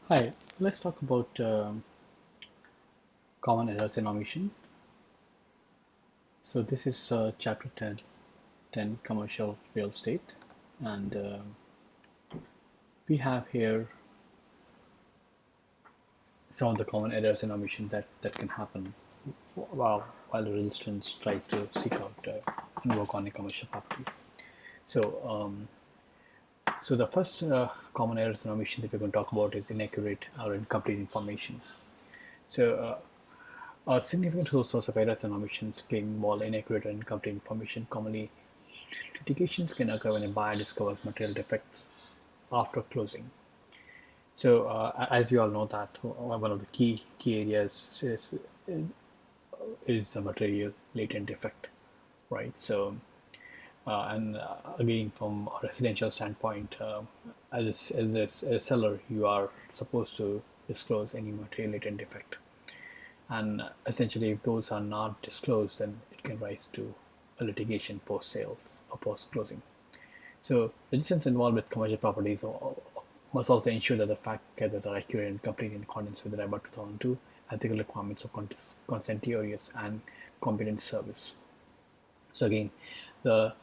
Hi, let's talk about common errors in omission. So this is chapter 10 commercial real estate, and we have here some of the common errors in omission that can happen while the registrant tries to seek out and work on a commercial property. So so the first common errors in omission that we're going to talk about is inaccurate or incomplete information. So a significant source of errors and omissions claim involve inaccurate or incomplete information. Commonly, litigations can occur when a buyer discovers material defects after closing. So, as we all know, that one of the key areas is the material latent defect, right? So, and again, from a residential standpoint, as a seller, you are supposed to disclose any material latent defect, and essentially, if those are not disclosed, then it can rise to a litigation post sales or post closing. So registrants involved with commercial properties must also ensure that the facts gathered are accurate and complete in accordance with the REBA 2002 ethical requirements of consentiorious and competent service. So the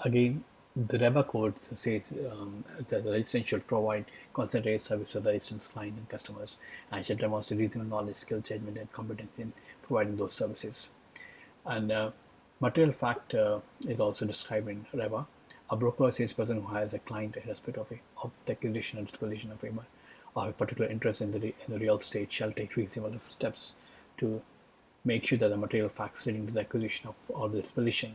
again the REBA code says that the registrant should provide consentiorious service to the registrant's client and customers and should demonstrate reasonable knowledge, skill, judgment, and competence in providing those services. And material fact is also described in REBA. A broker is a person who has a client in respect of the acquisition or disposition of a particular interest in the real estate shall take reasonable steps to make sure that the material facts relating to the acquisition of or the disposition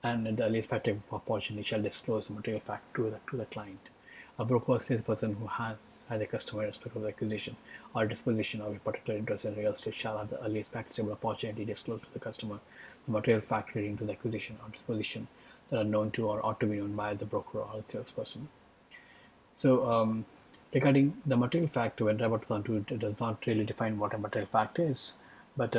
and at the earliest practical opportunity shall disclose the material fact to the client. A broker is a person who has had a customer in respect of the acquisition or disposition of a particular interest in real estate shall at the earliest practicable opportunity disclose to the customer the material fact relating to the acquisition or disposition that are known to or ought to be known by the broker or the salesperson. So, regarding the material fact, when Robert does not really define what a material fact is, but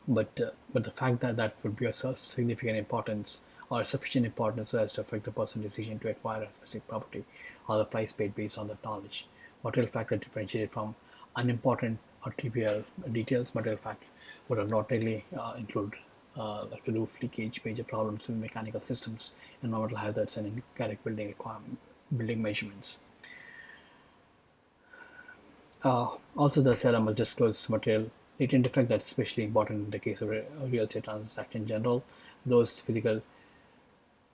but the fact that that would be of significant importance or sufficient importance so as to affect the person's decision to acquire a specific property or the price paid based on that knowledge. Material fact are differentiated from unimportant or trivial details. Material fact would not really include like roof leakage, major problems with mechanical systems, environmental hazards, and incorrect building measurements. Also, the seller must disclose material latent defect that's especially important in the case of real estate transaction in general. Those physical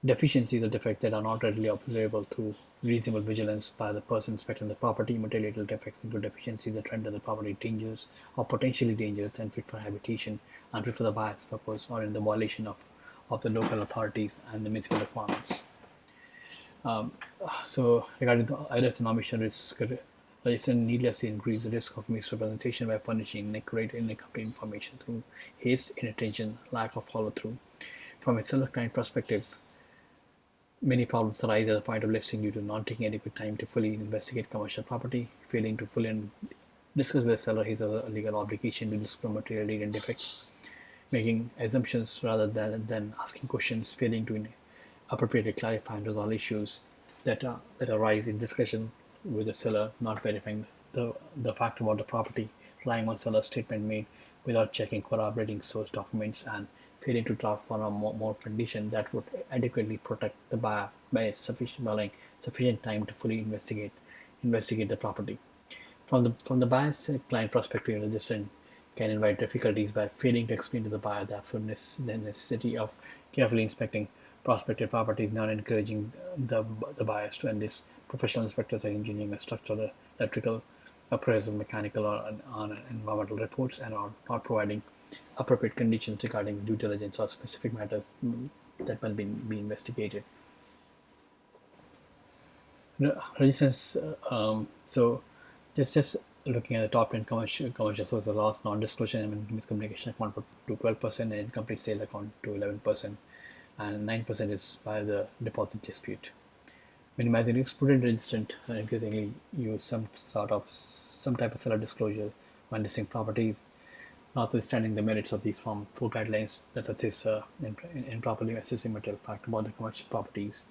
deficiencies or defects that are not readily observable through reasonable vigilance by the person inspecting the property. Material defects include deficiencies that render the property dangerous or potentially dangerous, unfit for habitation, unfit for the buyer's purpose, or in the violation of the local authorities and the municipal requirements. So, regarding the errors and omission risk, legislation needlessly increase the risk of misrepresentation by furnishing inaccurate and incomplete information through haste, inattention, lack of follow through. From a seller client perspective, many problems arise at the point of listing due to not taking adequate time to fully investigate commercial property, failing to fully discuss with the seller his legal obligation to disclose material latent defects, making assumptions rather than asking questions, failing to appropriately clarify and resolve issues that arise in discussion with the seller, not verifying the fact about the property, relying on seller's statement made without checking corroborating source documents, and failing to draft for a more condition that would adequately protect the buyer by allowing sufficient time to fully investigate the property. From the buyer's client perspective, the registrant can invite difficulties by failing to explain to the buyer the absolute necessity of carefully inspecting prospective properties, not encouraging the buyers to enlist professional inspectors like engineering, structural, electrical, appraisal, mechanical, or environmental reports, and are not providing appropriate conditions regarding due diligence or specific matters that will be investigated. Resistance. So, just looking at the top 10 commercial sources of loss, non-disclosure and miscommunication account for to 12%, and incomplete sale account to 11%, and 9% is by the deposit dispute. Minimizing risk, prudent registrant increasingly use some type of seller disclosure when listing properties, notwithstanding the merits of these Form 4 guidelines that assist in properly assessing material fact about the commercial properties.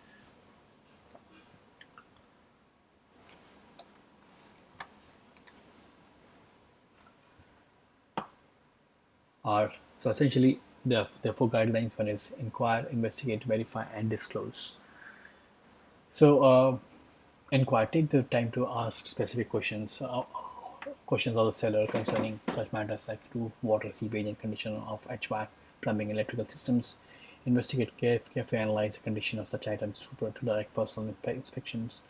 are so essentially the four guidelines. One is inquire, investigate, verify, and disclose. So inquire, take the time to ask specific questions of the seller concerning such matters like roof, water, seepage, and condition of HVAC, plumbing, electrical systems. Investigate, carefully analyze the condition of such items to direct personal inspections.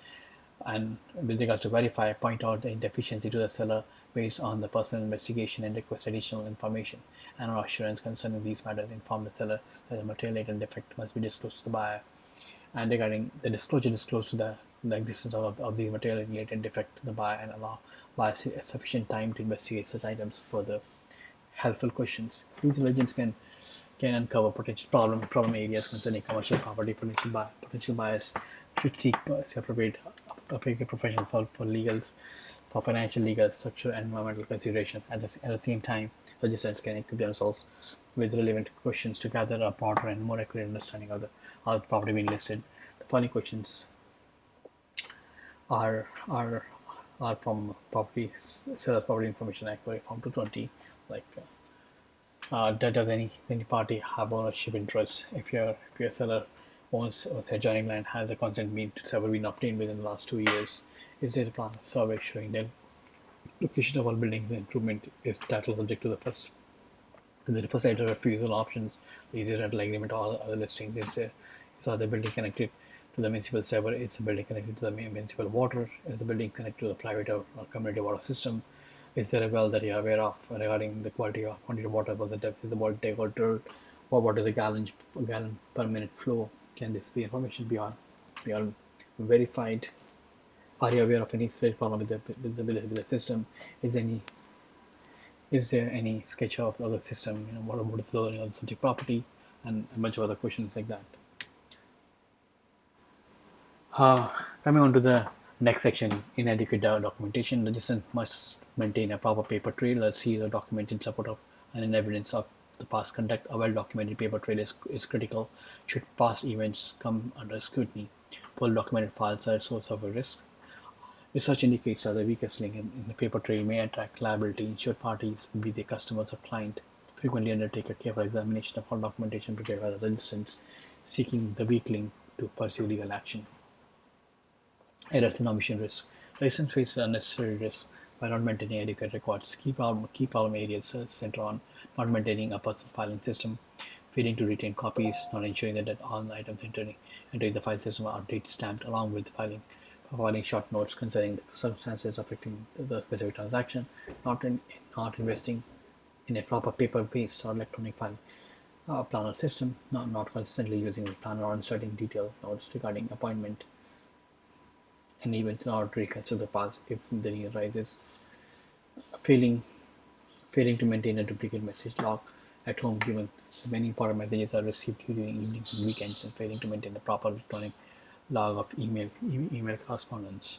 And with regards to verify, point out the deficiency to the seller based on the personal investigation and request additional information. And on assurance concerning these matters, inform the seller that the material latent defect must be disclosed to the buyer. And regarding the disclosure, disclose to the existence of the material related defect to the buyer and allow buyer sufficient time to investigate such items further. Helpful questions. Due diligence can uncover potential problem areas concerning commercial property. Potential buyers should seek appropriate professional for legal, for financial, legal, structural, and environmental consideration. At the same time, registrants can equip themselves with relevant questions to gather a broader and more accurate understanding of the property being listed. The following questions are are from property sellers property information act form 220, like does any party have ownership interest if your seller owns the adjoining land, has a consent been to sever been obtained within the last 2 years, is there a plan of survey showing that location of all buildings improvement is title subject to the first right of refusal options, lease rental agreement, or other listings. Is the building connected to the municipal server? Is the building connected to the municipal water? Is the building connected to the private or community water system? Is there a well that you are aware of regarding the quantity of water? Was the depth? Is the water take or dirt? Or what is the gallon per minute flow? Can this be information beyond verified? Are you aware of any storage problem with the system? Is any is there any sketch of the system? What about the loading of the subject property, and a bunch of other questions like that. Coming on to the next section, inadequate documentation. The registrant must maintain a proper paper trail. Let's see the document in support of and in evidence of the past conduct. A well-documented paper trail is critical should past events come under scrutiny. Poorly documented files are a source of a risk. Research indicates that the weakest link in the paper trail may attract liability. Insured parties, be they customers or client, frequently undertake a careful examination of all documentation prepared by the registrants, seeking the weak link to pursue legal action. Errors and omission risk. Registrants face unnecessary risk by not maintaining adequate records. Key problem areas center on not maintaining a personal filing system, failing to retain copies, not ensuring that all the items entering the file system are date stamped along with the providing short notes concerning the circumstances affecting the specific transaction, not investing in a proper paper-based or electronic file planner system, not consistently using the planner or inserting detailed notes regarding appointment and events in order to reconsider the past if the need arises, failing failing to maintain a duplicate message log at home given that many important messages are received during evenings and weekends, and failing to maintain a proper electronic log of email correspondence.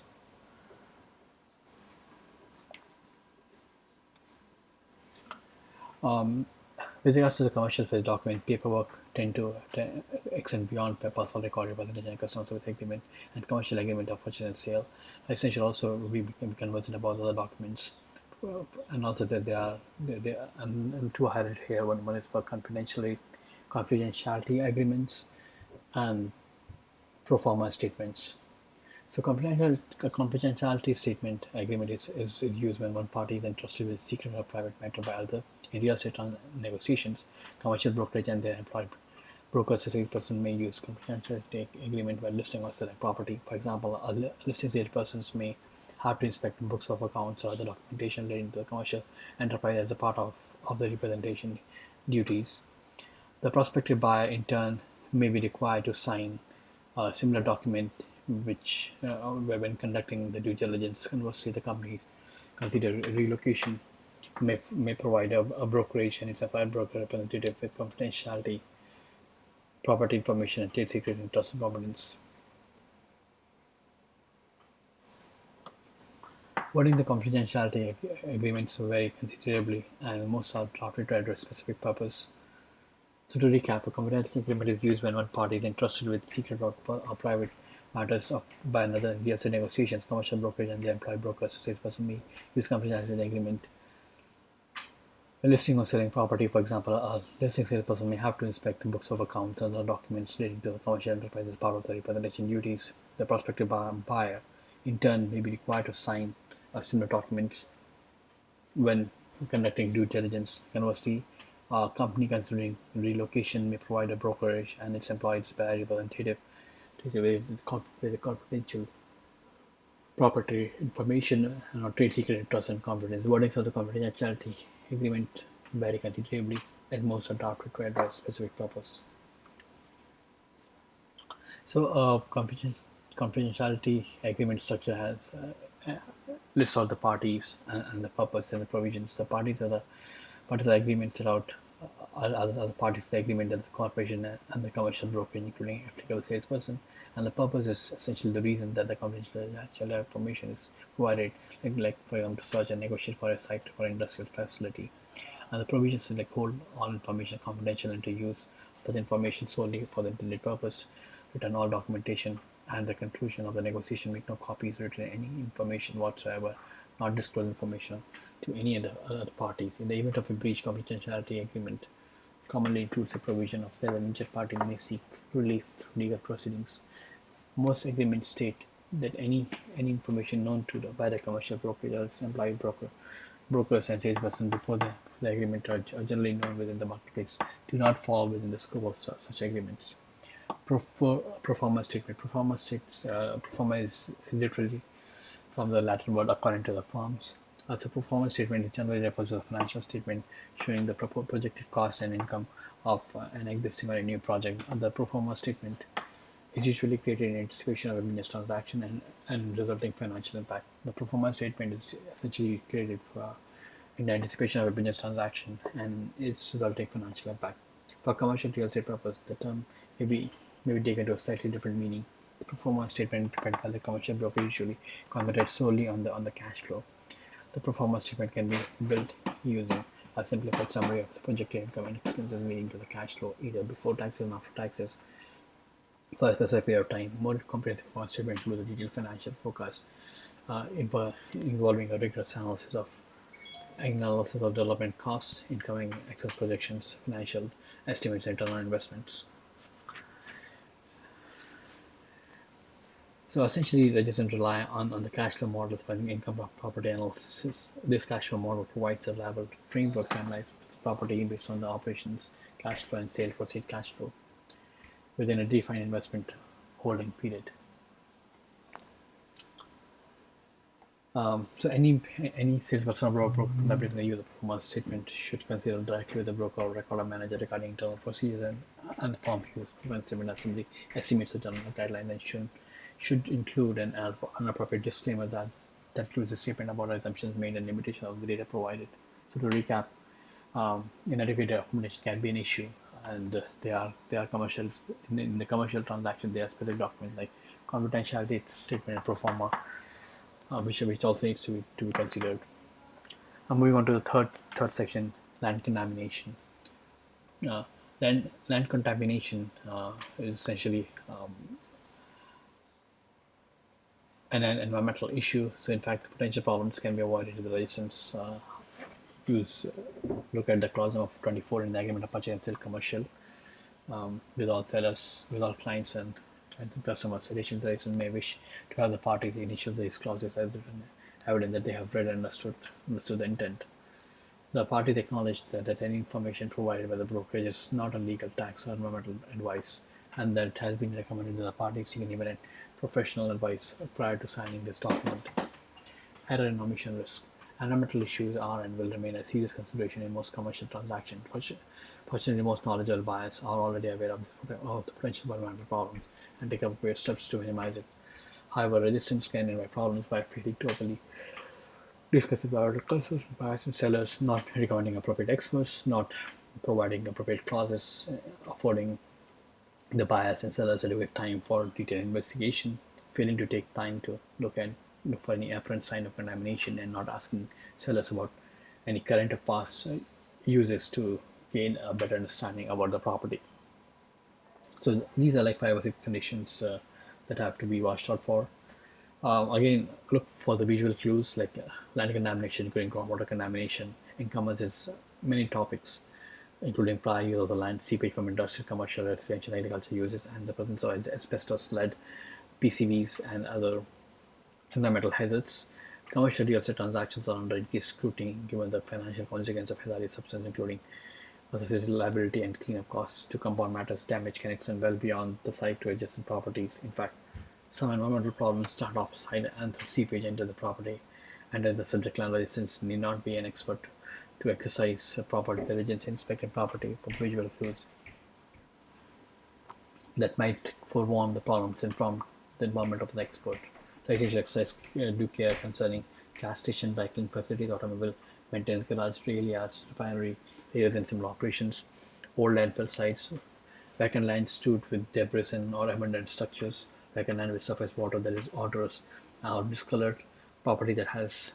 With regards to the commercial space document, paperwork tend to extend beyond personal record representation and customer service agreement and commercial agreement of purchase and sale. License should also be conversant about other documents, and also that they are and two highlighted here. One is for confidentiality agreements and pro forma statements. So confidentiality statement agreement is used when one party is entrusted with secret or private matter by other. In real estate negotiations, commercial brokerage and their employed brokers, a person may use confidentiality agreement when listing or selling property. For example, a listing persons may have to inspect books of accounts or other documentation relating to the commercial enterprise as a part of the representation duties. The prospective buyer, in turn, may be required to sign a similar document, which, when conducting the due diligence. Conversely, the company consider relocation may provide a brokerage and its applied broker representative with confidentiality, property information, and trade secret and trust and confidence. Wording the confidentiality agreements vary considerably, and most are drafted to address specific purpose. So to recap, a confidentiality agreement is used when one party is entrusted with secret or private matters by another in real estate negotiations. Commercial brokerage and the employed broker associate person may use confidentiality agreement A listing or selling property, for example, a listing salesperson may have to inspect the books of accounts and other documents relating to the commercial enterprise as part of the representation duties. The prospective buyer, in turn, may be required to sign a similar documents when conducting due diligence. Conversely, a company considering relocation may provide a brokerage and its employees by a representative to take away the confidential property information or trade secret, trust, and confidence. Wordings of the confidentiality agreement vary considerably, as most are drafted to address specific purpose. So, confidentiality agreement structure has lists all the parties and the purpose and the provisions. The parties are the agreement set out are the parties to the agreement that the corporation and the commercial brokerage, including applicable salesperson. And the purpose is essentially the reason that the confidential information is provided, like for example, to search and negotiate for a site for industrial facility. And the provisions like hold all information confidential and to use such information solely for the intended purpose, return all documentation, and the conclusion of the negotiation make no copies, return any information whatsoever, not disclose information to any other parties. In the event of a breach, confidentiality agreement commonly includes a provision of whether an injured party may seek relief through legal proceedings. Most agreements state that any information known to by the commercial brokerage or its employee brokers and salesperson before the agreement are generally known within the marketplace do not fall within the scope of such agreements. Proforma statement. Proforma is literally from the Latin word according to the forms. As a performance statement, it generally refers to a financial statement showing the projected cost and income of an existing or a new project. The performance statement is usually created in anticipation of a business transaction and resulting financial impact. The performance statement is essentially created for in anticipation of a business transaction and its resulting financial impact. For commercial real estate purpose, the term may be taken to a slightly different meaning. The performance statement prepared by the commercial broker usually concentrates solely on the cash flow. The performance statement can be built using a simplified summary of the projected income and expenses leading to the cash flow, either before taxes and after taxes, for a specific period of time. More comprehensive performance statement includes a detailed financial forecast involving a rigorous analysis of development costs, incoming excess projections, financial estimates, and return on investments. So essentially, it doesn't rely on the cash flow model for income property analysis. This cash flow model provides a reliable framework to analyze property based on the operations, cash flow, and sale proceed cash flow within a defined investment holding period. So any salesperson or broker conducting the use of performance statement should consider directly with the broker or record manager regarding internal procedures and form use. Performance statement assembly estimates the general guideline and should include an appropriate disclaimer that includes a statement about assumptions made and limitation of the data provided. So to recap, inadequate documentation can be an issue, and they are commercials in the commercial transaction. There are specific documents like confidentiality statement and pro forma, which also needs to be considered. Moving on to the third section, land contamination. Uh, land contamination is essentially an environmental issue. So in fact, potential problems can be avoided with the license. Use Look at the clause of 24 in the agreement of purchase and sale commercial with all sellers, with all clients and customers. Additionally, the license may wish to have the parties initial these clauses as evidence that they have read and understood the intent. The parties acknowledge that any information provided by the brokerage is not a legal, tax, or environmental advice, and that it has been recommended that the parties seek independent professional advice prior to signing this document. Error and omission risk. Environmental issues are and will remain a serious consideration in most commercial transactions. Fortunately, most knowledgeable buyers are already aware of the potential environmental problems and take appropriate steps to minimize it. However, resistance can invite problems by failing to openly discuss environmental concerns with buyers and sellers, not recommending appropriate experts, not providing appropriate clauses, affording the buyers and sellers adequate time for detailed investigation, failing to take time to look for any apparent sign of contamination, and not asking sellers about any current or past uses to gain a better understanding about the property. So these are like 5 or 6 conditions that have to be watched out for. Again, look for the visual clues like land contamination, including groundwater contamination, encompasses many topics, including prior use of the land, seepage from industrial, commercial, residential, agriculture uses, and the presence of asbestos, lead, PCBs, and other environmental hazards. Commercial real estate transactions are under increased scrutiny given the financial consequences of hazardous substances, including associated liability and cleanup costs. To compound matters, damage can extend well beyond the site to adjacent properties. In fact, some environmental problems start off site and through seepage into the property, and the subject land resistance need not be an expert to exercise property diligence inspecting property for visual clues that might forewarn the problems and prompt the involvement of the expert. Residential exercise due care concerning gas station, cycling facilities, automobile maintenance garage, rail yards, refinery areas and similar operations, old landfill sites, vacant land stored with debris and or abandoned structures, vacant land with surface water that is odorous or discolored, property that has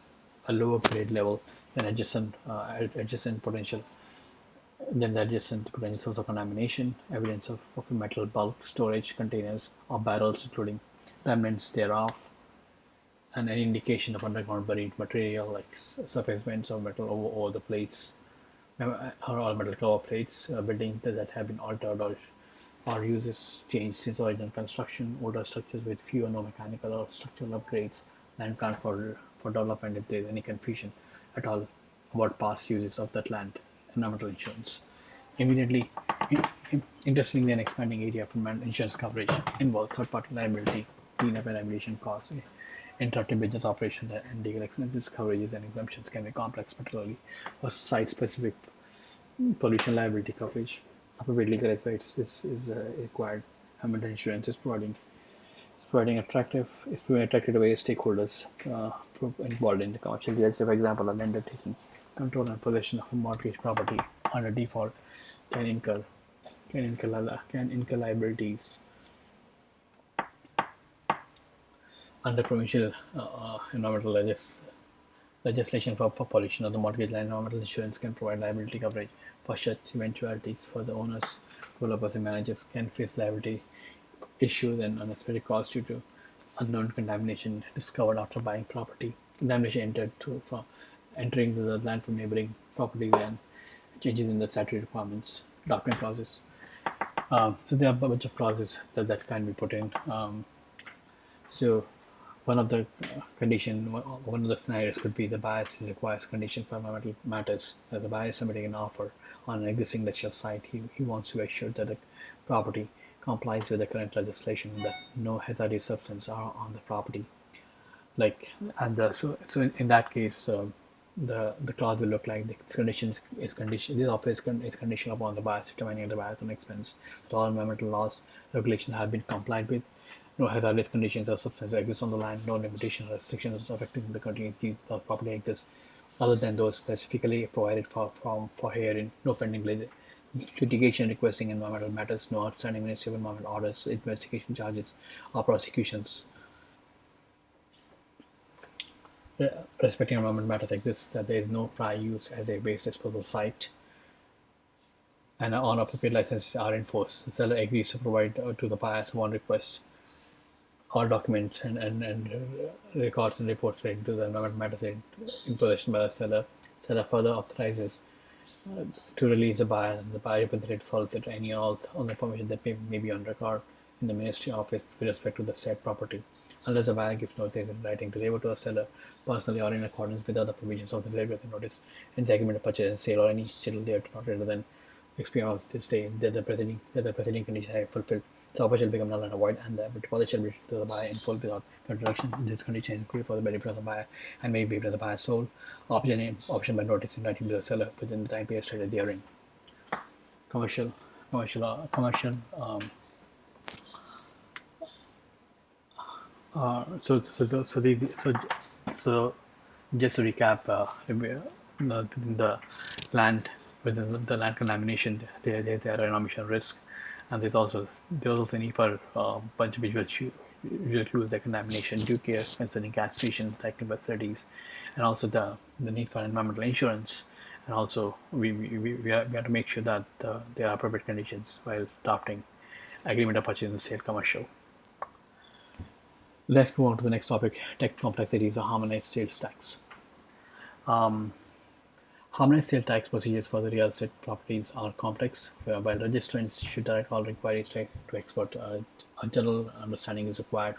a lower grade level than adjacent potential then the adjacent potential source of contamination, evidence of metal bulk storage containers or barrels, including remnants thereof, and any indication of underground buried material like surface vents or metal over the plates, or all metal cover plates, buildings that have been altered or uses changed since original construction, older structures with few or no mechanical or structural upgrades, land plan for development if there is any confusion at all about past uses of that land, environmental insurance. Immediately, interestingly, an expanding area for insurance coverage involves third-party liability, cleanup and remediation costs, interrupting business operations, and legal expenses. Coverages and exemptions can be complex, particularly for site-specific pollution liability coverage. Appropriate legal advice is required. Environmental insurance is providing attractive to various stakeholders involved in the commercial real estate. For example, a lender taking control and possession of a mortgage property under default can incur can incur liabilities under provincial environmental legislation for pollution of the mortgage line. Environmental insurance can provide liability coverage for such eventualities. For the owners, developers, and managers can face liability issues and unexpected costs due to unknown contamination discovered after buying property. Contamination from entering the land from neighboring properties and changes in the statutory requirements, document clauses. So there are a bunch of clauses that can be put in. So one of the one of the scenarios could be the buyer requires condition for environmental matters. That the buyer is submitting an offer on an existing industrial site. He wants to assure that the property complies with the current legislation and that no hazardous substances are on the property. Like and so in that case, the clause will look like the conditions is condition. This offer is conditional upon the buyers determining the buyer's own expense that all environmental laws regulations have been complied with. No hazardous conditions or substances exist on the land. No limitation or restrictions affecting the continued use of property exists, other than those specifically provided for herein. No pending litigation requesting environmental matters. No outstanding Ministry of Environment orders, investigation charges, or prosecutions respecting environmental matters exist. That there is no prior use as a waste disposal site, and unappropriate licenses are enforced. The seller agrees to provide to the buyers one request all documents and records and reports relating to the environmental matters in possession by the seller. Seller further authorizes to release the buyer and the buyer representative to solicit any and all the information that may be on record in the ministry office with respect to the said property, unless the buyer gives notice in writing delivered to the seller personally or in accordance with other provisions of the delivery notice and the agreement of purchase and sale or any schedule there to not later than 6 p.m. of this day that the preceding conditions have fulfilled. The offer shall become null and void, and the deposit shall be returned to the buyer in full without introduction. This condition is included for the benefit of the buyer and may be waived at the buyer's sole option by notice in writing to the seller within the time period stated therein. Commercial, commercial. So just to recap, the land within the land contamination, there's air emission risk, and there's also need for a bunch of visual clues like contamination, due care concerning gas stations, cycling facilities, and also the need for environmental insurance, and also we have to make sure that there are appropriate conditions while drafting agreement of purchase and sale commercial. Let's move on to the next topic: tech complexities or harmonized sales tax. Harmonized sale tax procedures for the real estate properties are complex, while registrants should direct all inquiries to expert. A general understanding is required.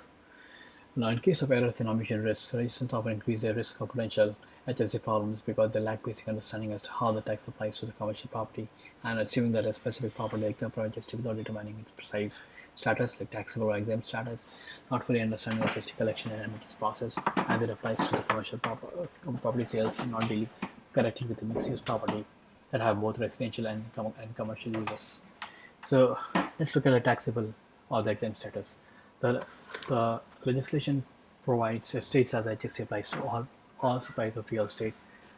Now, in case of errors in omission risk, registrants often increase their risk of potential HSC problems because they lack basic understanding as to how the tax applies to the commercial property and assuming that a specific property is exempt from HST without determining its precise status, like taxable or exempt status, not fully understanding the HST collection and remittance process as it applies to the commercial property sales and not dealing correctly with the mixed-use property that have both residential and commercial uses. So let's look at the taxable or the exempt status. The, the legislation provides states as HST applies to all supplies of real estate,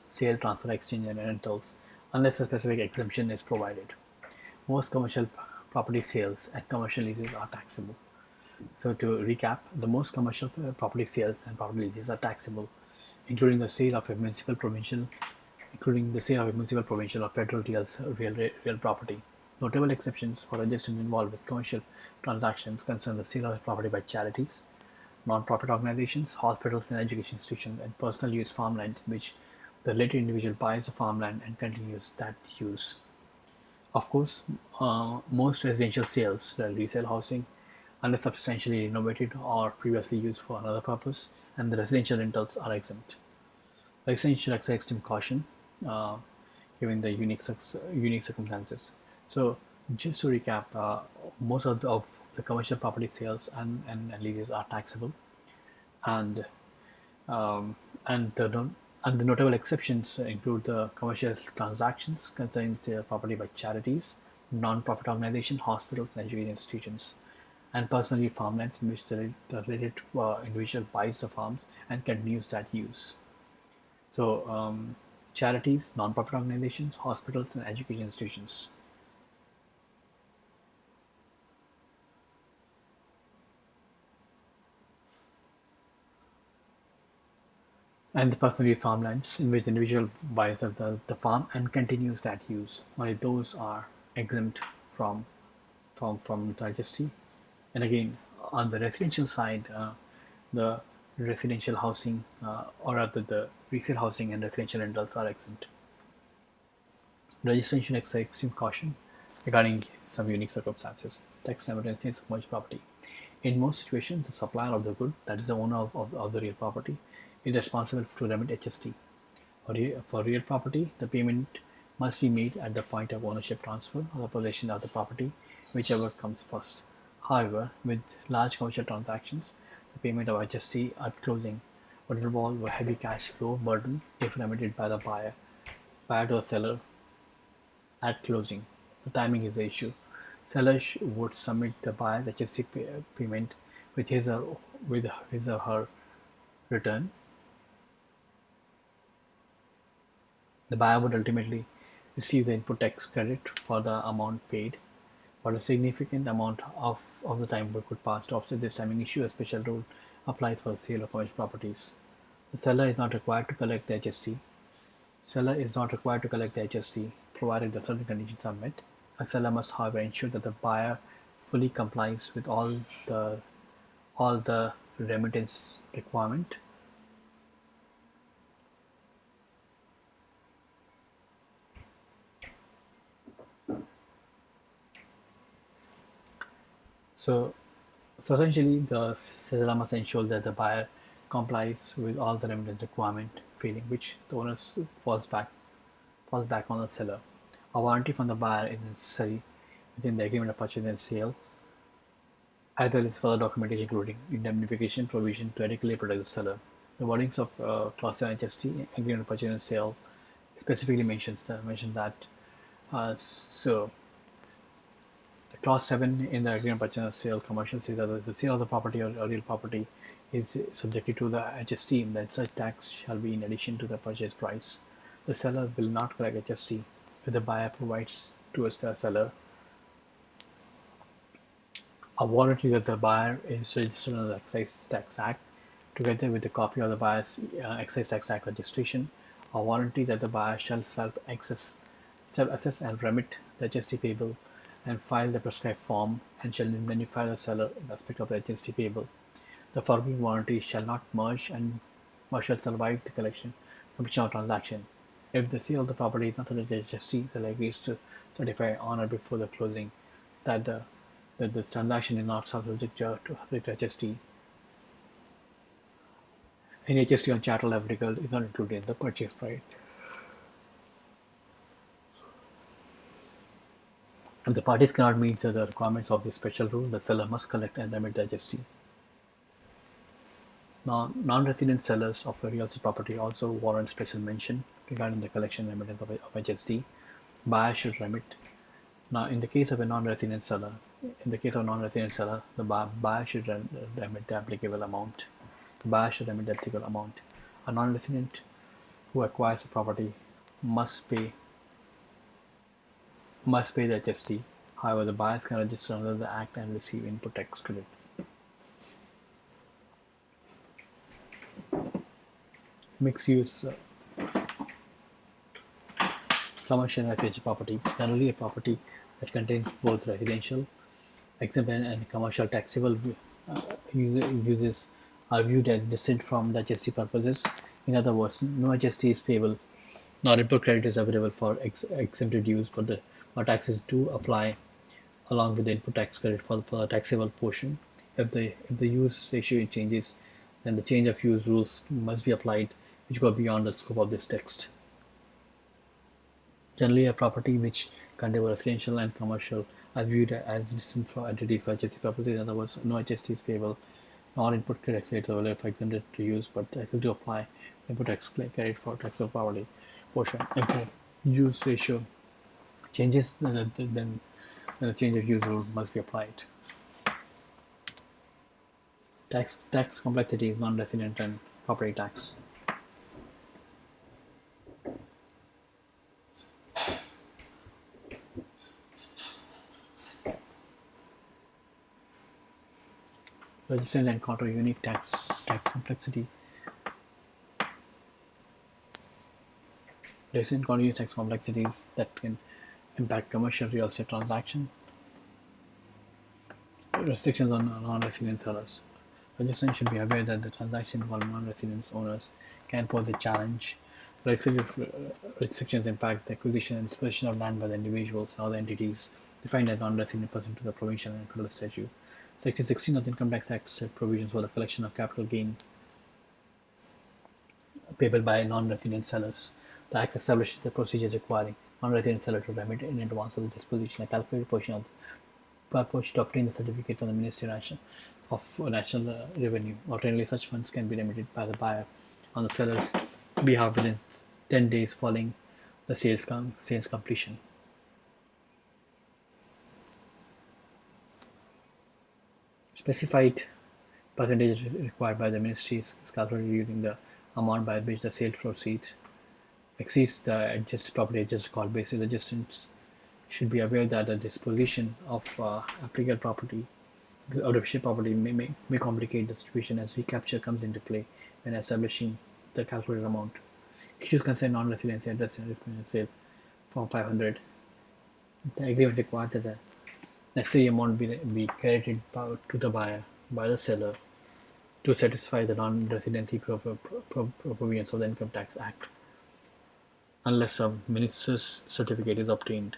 sale, transfer, exchange, and rentals, unless a specific exemption is provided. Most commercial property sales and commercial leases are taxable. So to recap, the most commercial property sales and property leases are taxable, including the sale of a municipal, provincial, including the sale of a municipal, provincial, or federal real property. Notable exceptions for registrants involved with commercial transactions concern the sale of property by charities, non-profit organizations, hospitals and education institutions, and personal use farmland in which the related individual buys the farmland and continues that use. Of course, most residential sales will resell housing unless substantially renovated or previously used for another purpose, and the residential rentals are exempt. License should exercise extreme caution, uh, given the unique circumstances. So, just to recap, most of the commercial property sales and leases are taxable, and um, and the and the notable exceptions include the commercial transactions concerning the property by charities, non-profit organizations, hospitals, and education institutions, and personally farmlands in which the related individual buys the farms and continues that use. So, charities, non-profit organizations, hospitals, and education institutions. And the personal use farmlands in which the individual buys the farm and continues that use. Only those are exempt from from the GST. And again, on the residential side, the residential housing or rather the resale housing and residential rentals are exempt. Registration exercise extreme caution regarding some unique circumstances. Tax emergency is commercial property. In most situations, the supplier of the good, that is the owner of the real property, is responsible to remit HST. For real property, the payment must be made at the point of ownership transfer or the possession of the property, whichever comes first. However, with large commercial transactions, the payment of HST at closing would involve a heavy cash flow burden if remitted by the buyer to the seller at closing. The timing is the issue. Seller would submit the buyer's HST payment with his or her return. The buyer would ultimately receive the input tax credit for the amount paid, but a significant amount of the time could pass. To offset this timing issue, a special rule applies for the sale of commercial properties. The seller is not required to collect the HST. Seller is not required to collect the HST provided that certain conditions are met. A seller must, however, ensure that the buyer fully complies with all the remittance requirement. So, so essentially, the seller must ensure that the buyer complies with all the remittance requirement, failing which the owner falls back on the seller. A warranty from the buyer is necessary within the agreement of purchase and sale, as well as further documentation including indemnification provision to adequately protect the seller. The wordings of Clause 7 HST agreement of purchase and sale specifically mention that. So the clause 7 in the agreement purchase and sale commercial says that the sale of the property or real property is subjected to the HST, that such tax shall be in addition to the purchase price. The seller will not collect HST if the buyer provides to the seller a warranty that the buyer is registered under the Excise Tax Act, together with a copy of the buyer's Excise Tax Act registration, a warranty that the buyer shall self-assess and remit the HST payable and file the prescribed form and shall indemnify the seller in respect of the HST payable. The foregoing warranty shall not merge and shall survive the collection, completion of transaction. If the sale of the property is not subject to HST, seller agrees to certify on or before the closing that the transaction is not subject to HST. Any HST on chattel applicable is not included in the purchase price. If the parties cannot meet the requirements of this special rule, the seller must collect and remit the HST. Non-resident sellers of a real estate property also warrant special mention regarding the collection and remittance of HST. Buyer should remit. Now, in the case of a non-resident seller, the buyer should remit the applicable amount. The buyer should remit the applicable amount. A non-resident who acquires a property must pay the HST. However, the buyers can register under the Act and receive input tax credit. Mixed-use commercial and residential property. Generally, a property that contains both residential, exempt and commercial taxable uses are viewed as distinct from the HST purposes. In other words, no HST is payable, nor input credit is available for exempted use, but taxes do apply along with the input tax credit for the taxable portion. If the use ratio changes, then the change of use rules must be applied, which go beyond the scope of this text. Generally, a property which contains residential and commercial are viewed as distinct from entities for HST purposes. In other words, no HST is payable, nor input credit is available for exempted to use, but taxes do apply input tax credit for taxable property portion. If the use ratio changes, then the change of use rule must be applied. Tax complexity is non-resident and property tax. Registered encounter unique tax complexity. Registered encounter unique tax complexities that can impact commercial real estate transaction. Restrictions on non-resident sellers. Registrants should be aware that the transaction involving non-resident owners can pose a challenge. Restrictions impact the acquisition and disposition of land by the individuals or other entities defined as non-resident pursuant to the provincial and federal statute. Section 16 of the Income Tax Act set provisions for the collection of capital gain payable by non-resident sellers. The Act establishes the procedures requiring non-resident seller to remit in advance of the disposition a calculated portion to obtain the certificate from the Ministry of National Revenue. Ordinarily, such funds can be remitted by the buyer on the seller's behalf within 10 days following the sales completion. Specified percentage required by the ministry is calculated using the amount by which the sale proceeds exceeds the adjusted property adjusted cost basis. Adjustants should be aware that the disposition of applicable property or deficient property may complicate the situation as recapture comes into play when establishing the calculated amount. Issues concern non-residency address and sale Form 500. The agreement requires that the necessary amount be credited to the buyer by the seller to satisfy the non-residency provisions of the Income Tax Act, unless a minister's certificate is obtained.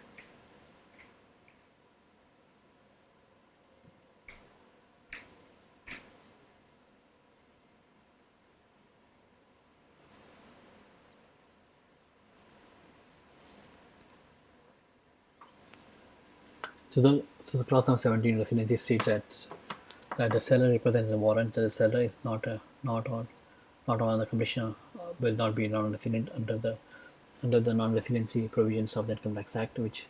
So the clause number 17 residency states that the seller represents the warrant that the seller is not on the completion will not be non-resident under the non-residency provisions of the Income Tax Act, which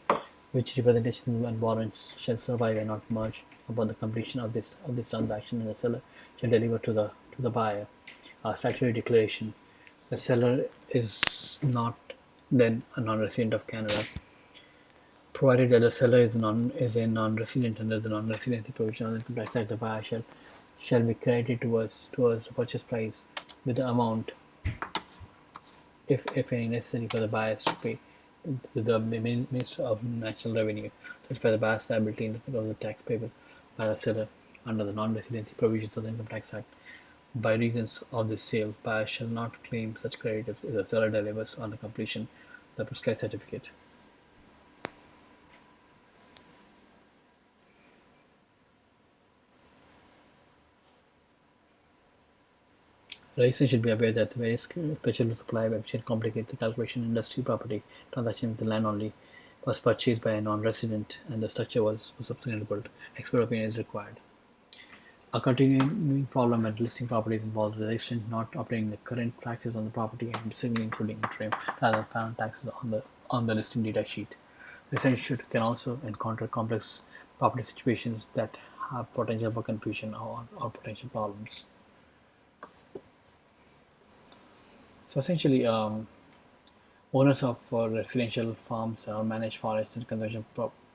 representation and warrants shall survive and not merge upon the completion of this transaction, and the seller shall deliver to the buyer a statutory declaration. The seller is not then a non-resident of Canada, provided that the seller is a non-resident under the non-residency provision of the Income Tax Act. The buyer shall be credited towards the purchase price with the amount, if any, necessary for the buyers to pay to the Minister of National Revenue to satisfy the buyer's liability in the tax payable by the seller under the non-residency provisions of the Income Tax Act. By reasons of this sale, buyers shall not claim such credit if the seller delivers on the completion the prescribed certificate. Registrants should be aware that various special rules apply which complicate the calculation. Industry property transaction with the land only was purchased by a non-resident and the structure was subsequently built. Expert opinion is required. A continuing problem when listing properties involves the registrant not updating the current taxes on the property and simply including interim rather than final taxes on the listing data sheet. Registrants can also encounter complex property situations that have potential for confusion or potential problems. So essentially, owners of residential farms or managed forest and conservation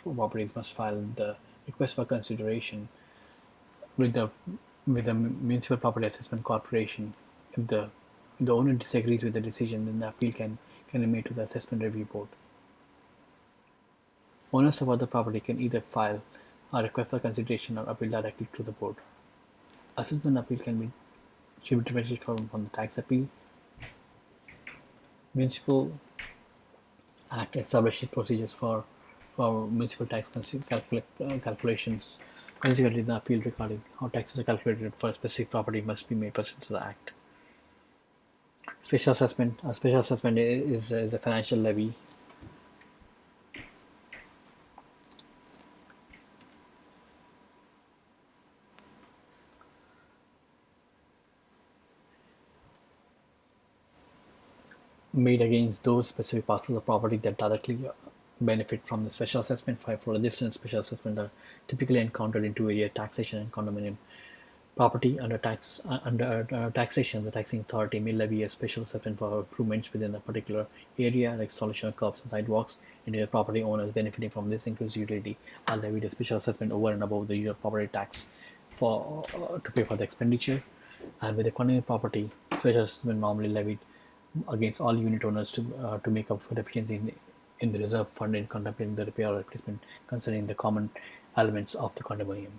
properties must file the request for consideration with the Municipal Property Assessment Corporation. If the owner disagrees with the decision, then the appeal can be made to the Assessment Review Board. Owners of other property can either file a request for consideration or appeal directly to the board. Assessment appeal should be differentiated from the tax appeal. Municipal Act establishes procedures for municipal tax calculations. Consequently, the appeal regarding how taxes are calculated for a specific property must be made pursuant to the Act. Special assessment. A special assessment is a financial levy made against those specific parts of the property that directly benefit from the special assessment. For a distance, special assessment are typically encountered in two areas: taxation and condominium property. Under taxation, the taxing authority may levy a special assessment for improvements within a particular area, like installation of curbs and sidewalks. Individual property owners benefiting from this increased utility are levied a special assessment over and above the usual property tax to pay for the expenditure. And with a condominium property, special assessment normally levied against all unit owners to make up for deficiency in the reserve fund in contemplating the repair or replacement concerning the common elements of the condominium.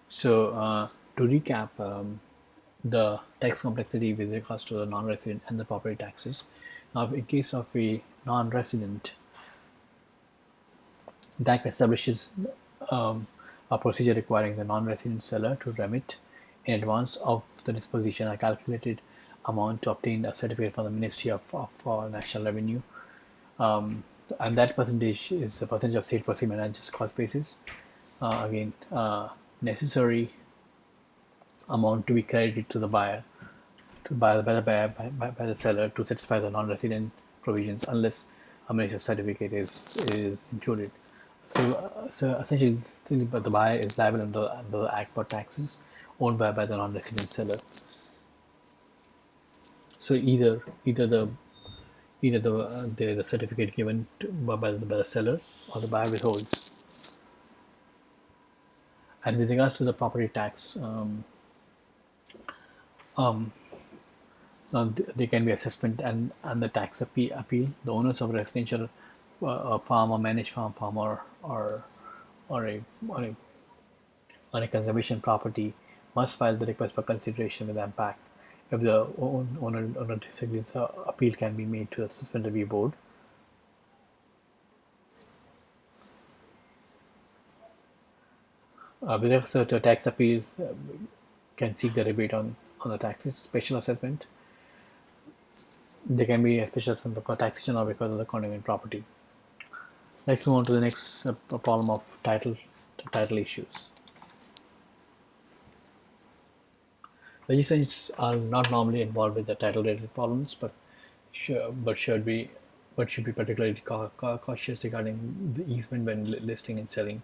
So, to recap, the tax complexity with regards to the non-resident and the property taxes. Now, in case of a non-resident, the Act establishes um, a procedure requiring the non-resident seller to remit in advance of the disposition a calculated amount to obtain a certificate from the Ministry of National Revenue, and that percentage is the percentage of state proceed manager's cost basis. Again, necessary amount to be credited to the buyer by the seller to satisfy the non-resident provisions unless a minister certificate is included. So essentially, but the buyer is liable under the Act for taxes owned by the non-resident seller. So either the certificate given by the seller or the buyer withholds. And with regards to the property tax, there can be assessment and the tax appeal. The owners of residential farm or managed farm or a, or a on a conservation property must file the request for consideration with MPAC. If the owner disagrees, appeal can be made to the Assessment Review Board. With regards to tax appeal, can seek the rebate on the taxes. Special assessment. There can be a special assessment for taxation or because of the condominium property. Let's move on to the next problem of title issues. Legislators are not normally involved with the title-related problems, but should be particularly cautious regarding the easement when listing and selling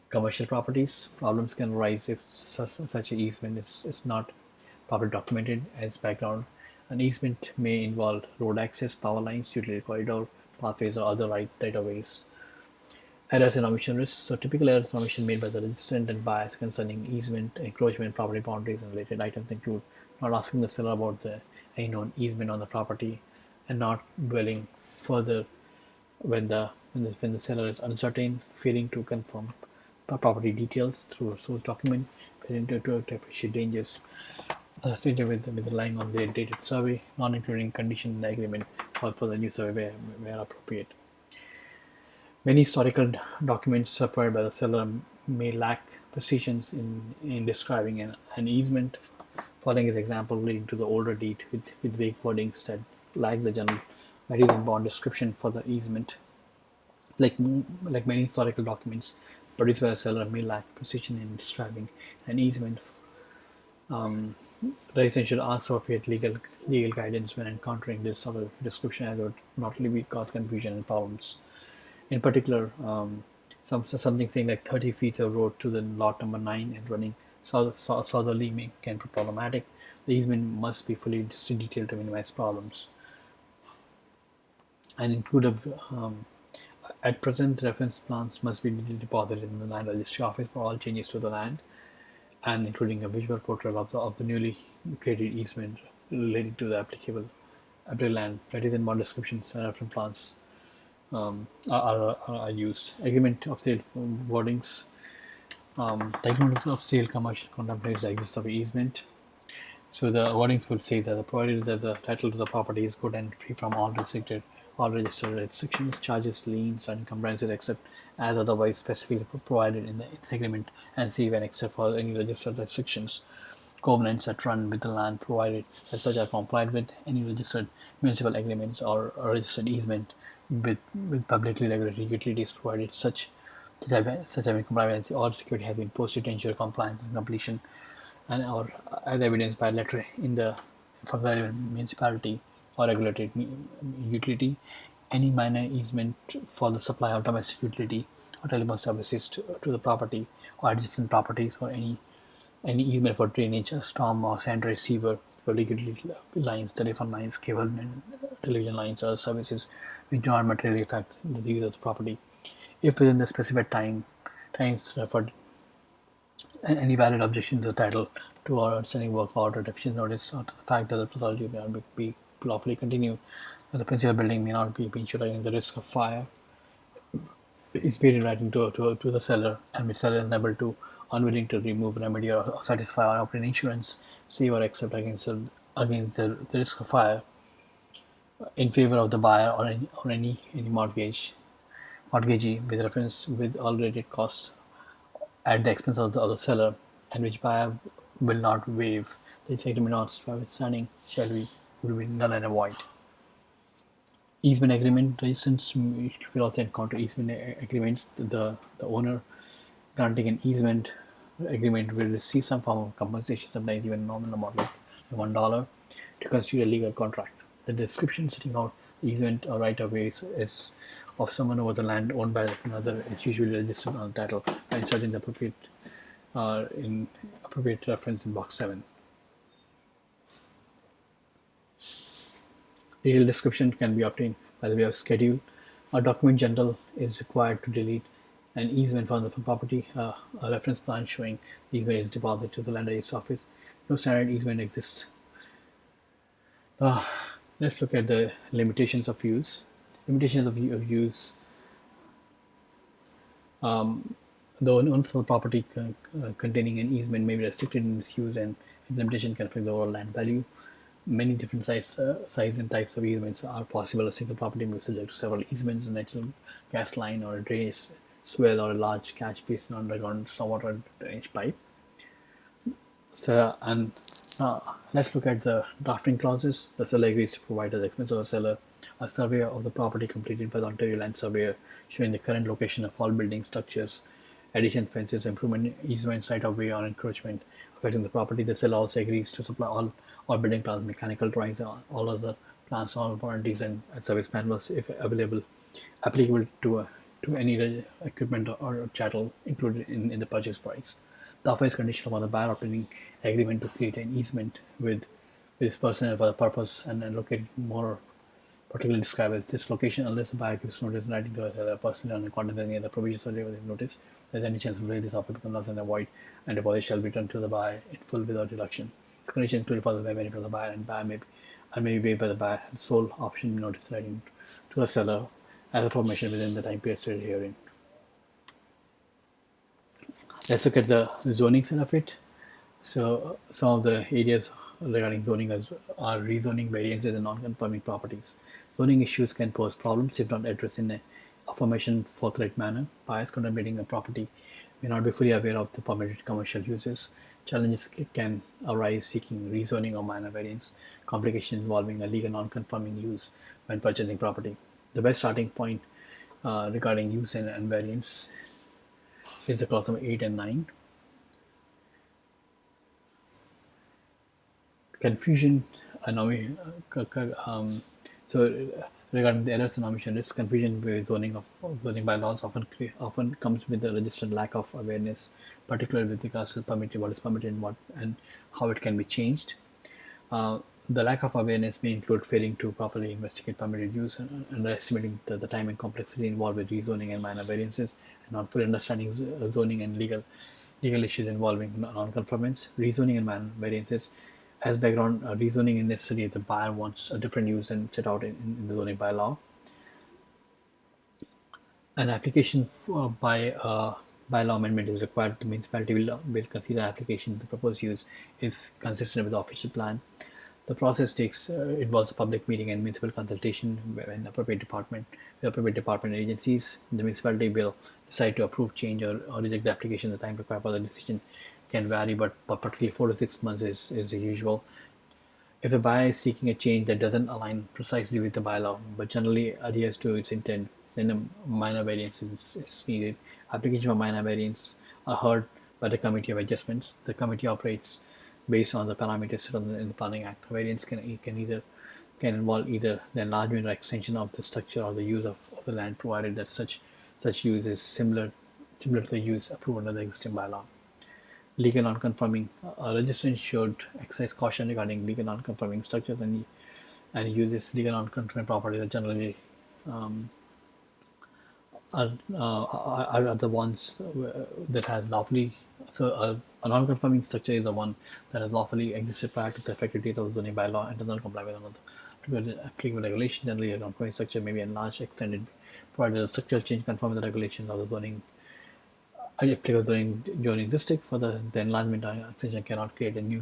commercial properties. Problems can arise if such an easement is not properly documented as background. An easement may involve road access, power lines, utility corridor, pathways, or other right of ways. Errors and omission risks. So typical errors and omission made by the registrant and buyers concerning easement, encroachment, property boundaries, and related items include not asking the seller about the any known easement on the property and not dwelling further when the seller is uncertain, failing to confirm property details through a source document, presented to appreciate dangers associated with relying on the dated survey, not including condition in the agreement or for the new survey where appropriate. Many historical documents supplied by the seller may lack precision in describing an easement, following his example leading to the older deed with vague wordings that lack the general varies in bond description for the easement. Like many historical documents produced by the seller may lack precision in describing an easement. The agent should ask for appropriate legal guidance when encountering this sort of description, as it would not only cause confusion and problems. In particular, something saying like 30 feet of road to the lot number 9 and running southerly can be problematic. The easement must be fully detailed to minimize problems and include at present, reference plans must be deposited in the land registry office for all changes to the land, and including a visual portrait of the newly created easement relating to the applicable land. That is, in bond descriptions and reference plans are used. Agreement of sale wordings. The agreement of sale commercial contemplates the existence of easement. So the wordings will say that provided that the title to the property is good and free from all registered restrictions, charges, liens, and encumbrances, except as otherwise specifically provided in the agreement, and see when except for any registered restrictions, covenants that run with the land, provided that such are complied with any registered municipal agreements or a registered easement with publicly regulated utilities, provided such having complied with all security has been posted to ensure compliance and completion, and or as evidenced by letter in the from the municipality or regulated utility, any minor easement for the supply of domestic utility or telephone services to the property or adjacent properties, or any easement for drainage, storm or sanitary sewer, public utility lines, telephone lines, cable and television lines, or services which do not materially affect the use of the property, if within the specified times for any valid objection to the title to or outstanding work order, deficient notice, or to the fact that the authority may not be lawfully continued, that the principal building may not be insured against the risk of fire, is paid in writing to the seller, and which seller is unable to, unwilling to remove, remedy, or satisfy or obtain insurance, save or accept against the risk of fire in favor of the buyer or any mortgagee with reference with all related costs at the expense of the other seller, and which buyer will not waive, the agreement notwithstanding shall be will be null and void. Easement agreement resistance will also encounter easement agreements. The owner granting an easement agreement will receive some form of compensation, sometimes even nominal amount like $1, to constitute a legal contract. The description setting out the easement or right of way is of someone over the land owned by another. It's usually registered on the title and inserted in appropriate reference in box 7. Detailed description can be obtained by the way of schedule. A document general is required to delete an easement from the property. A reference plan showing the easement is deposited to the land registry office. No standard easement exists. Let's look at the limitations of use. Limitations of use. The owners of the property containing an easement may be restricted in its use, and its limitation can affect the overall land value. Many different size and types of easements are possible. A single property may be subject to several easements: a natural gas line, or a drainage swell, or a large catch basin, underground stormwater drainage pipe. So, and let's look at the drafting clauses. The seller agrees to provide at the expense of the seller a survey of the property completed by the Ontario Land Surveyor, showing the current location of all building structures, addition, fences, improvement, easements, right of way, or encroachment affecting the property. The seller also agrees to supply all building plans, mechanical drawings, all other plans, all warranties, and service manuals, if available, applicable to any equipment or chattel included in the purchase price. The offer is conditional upon the buyer obtaining agreement to create an easement with this personnel for the purpose, and located more particularly described as this location, unless the buyer gives notice in writing to a person on account of any other provisions of the notice. There's any chance of this offer becomes null and void, and deposit shall be returned to the buyer in full without deduction. Conditions included for the benefit of the buyer, and may be waived by the buyer, and sole option notice writing to the seller as a formation within the time period stated herein. Let's look at the zoning side of it. So some of the areas regarding zoning are rezoning variances and non-conforming properties. Zoning issues can pose problems if not addressed in a affirmation forthright manner. Buyers contemplating a property may not be fully aware of the permitted commercial uses. Challenges can arise seeking rezoning or minor variance, complications involving a legal non-conforming use when purchasing property. The best starting point regarding use and variance is the clause number 8 and 9. Confusion so regarding the errors and omission risk, confusion with zoning bylaws often comes with the registered lack of awareness, particularly with regards to permitted what is permitted and what and how it can be changed. uh, the lack of awareness may include failing to properly investigate permitted use and underestimating the time and complexity involved with rezoning and minor variances, and not fully understanding zoning and legal issues involving non-conformance. Rezoning and minor variances. As background, rezoning is necessary if the buyer wants a different use than set out in the zoning bylaw. An application by bylaw amendment is required. The municipality will consider application the proposed use is consistent with the official plan. The process involves a public meeting and municipal consultation when appropriate department agencies. The municipality will decide to approve change or reject the application. The time required for the decision can vary, but particularly 4 to 6 months is the usual. If the buyer is seeking a change that doesn't align precisely with the bylaw but generally adheres to its intent, then a minor variance is needed. Application for minor variance are heard by the Committee of Adjustments. The committee operates based on the parameters set in the Planning Act. Variance can involve either the enlargement or extension of the structure or the use of the land, provided that such use is similar to the use approved under the existing bylaw. Legal non-conforming registrants should exercise caution regarding legal non-conforming structures and uses. Legal non-conforming properties are generally are the ones that has lawfully a non-conforming structure is the one that has lawfully existed prior to the effective date of the zoning bylaw and does not comply with another applicable regulation. Generally, a non-conforming structure may be enlarged, extended, provided a structural change conform with the regulations of the zoning applicable during district. For the enlargement or extension cannot create a new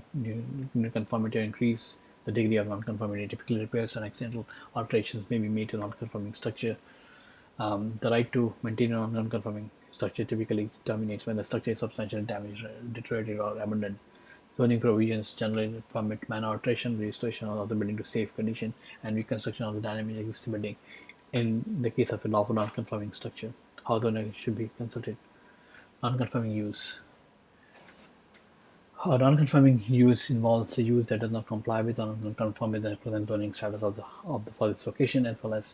conformity or increase the degree of non-conformity. Typically, repairs and accidental alterations may be made to non-conforming structure. The right to maintain a non-conforming structure typically terminates when the structure is substantially damaged, deteriorated, or abandoned. Zoning provisions generally permit minor alteration, restoration of the building to safe condition, and reconstruction of the damaged existing building in the case of a lawful non-conforming structure. How the owner should be consulted. Non-conforming use. A non-conforming use involves a use that does not comply with or not conform with the present zoning status of the for this location, as well as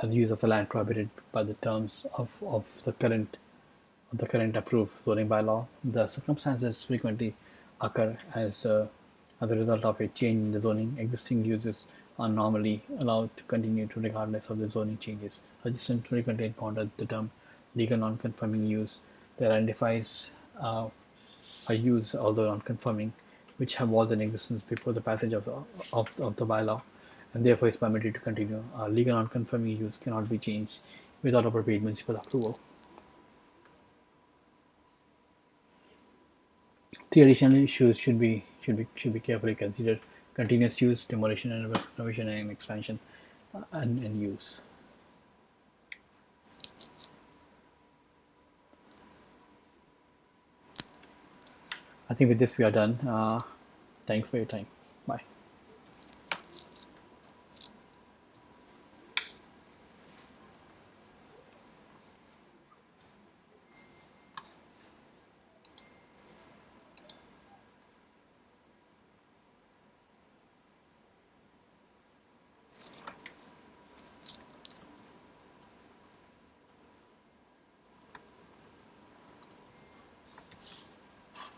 the use of a land prohibited by the terms of the current approved zoning bylaw. The circumstances frequently occur as a result of a change in the zoning. Existing uses are normally allowed to continue to regardless of the zoning changes. Registrants frequently encounter the term legal non-conforming use that identifies a use, although non-conforming, which was in existence before the passage of the bylaw, and therefore is permitted to continue. Legal non-conforming use cannot be changed without appropriate municipal approval. Three additional issues should be carefully considered: continuous use, demolition and renovation, and expansion and use. I think with this we are done. Thanks for your time. Bye.